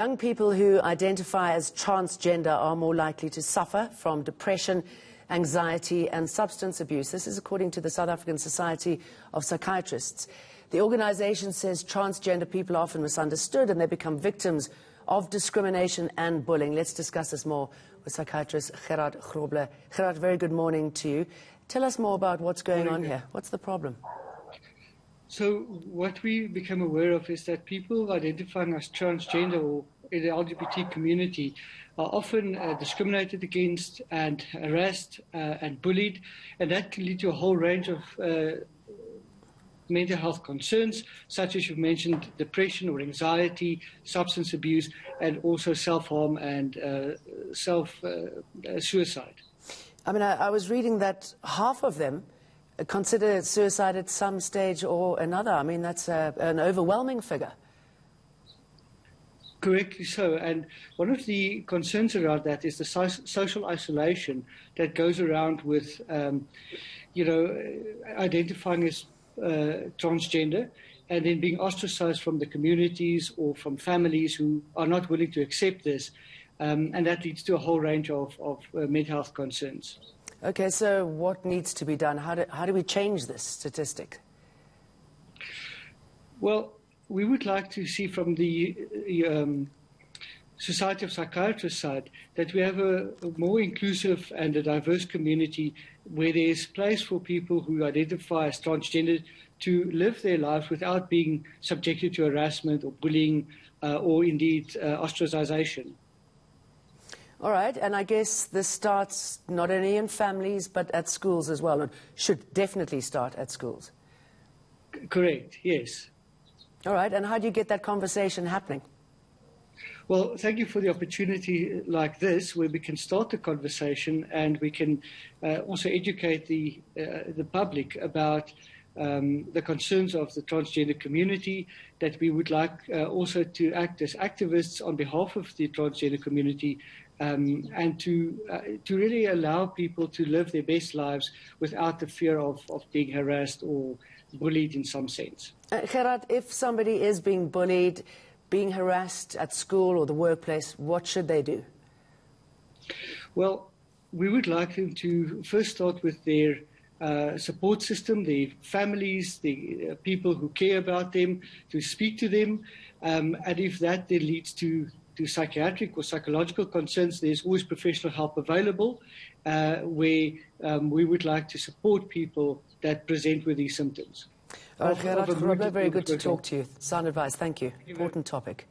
Young people who identify as transgender are more likely to suffer from depression, anxiety and substance abuse. This is according to the South African Society of Psychiatrists. The organisation says transgender people are often misunderstood and they become victims of discrimination and bullying. Let's discuss this more with psychiatrist Gerhard Grobler. Gerhard, very good morning to you. Tell us more about what's going on here. What's the problem? So what we become aware of is that people identifying as transgender or in the LGBT community are often discriminated against and harassed and bullied, and that can lead to a whole range of mental health concerns, such as you've mentioned, depression or anxiety, substance abuse, and also self-harm and suicide. I mean, I was reading that half of them consider suicide at some stage or another. I mean, that's an overwhelming figure. Correctly so. And one of the concerns around that is the social isolation that goes around with, identifying as transgender and then being ostracized from the communities or from families who are not willing to accept this. And that leads to a whole range of mental health concerns. Okay, so what needs to be done? How do we change this statistic? Well, we would like to see from the Society of Psychiatrists side that we have a more inclusive and a diverse community where there is place for people who identify as transgender to live their lives without being subjected to harassment or bullying or indeed ostracization. All right, and I guess this starts not only in families but at schools as well, and should definitely start at schools. Correct, yes. All right, and how do you get that conversation happening? Well, thank you for the opportunity like this, where we can start the conversation and we can also educate the public about the concerns of the transgender community, that we would like also to act as activists on behalf of the transgender community and to really allow people to live their best lives without the fear of being harassed or bullied in some sense. Gerhard, if somebody is being bullied, being harassed at school or the workplace, what should they do? Well, we would like them to first start with their support system, their families, the people who care about them, to speak to them. And if that then leads to psychiatric or psychological concerns, there's always professional help available where we would like to support people that present with these symptoms. Gerhard Grobler, very good to talk to you. Sound advice, thank you. Important topic.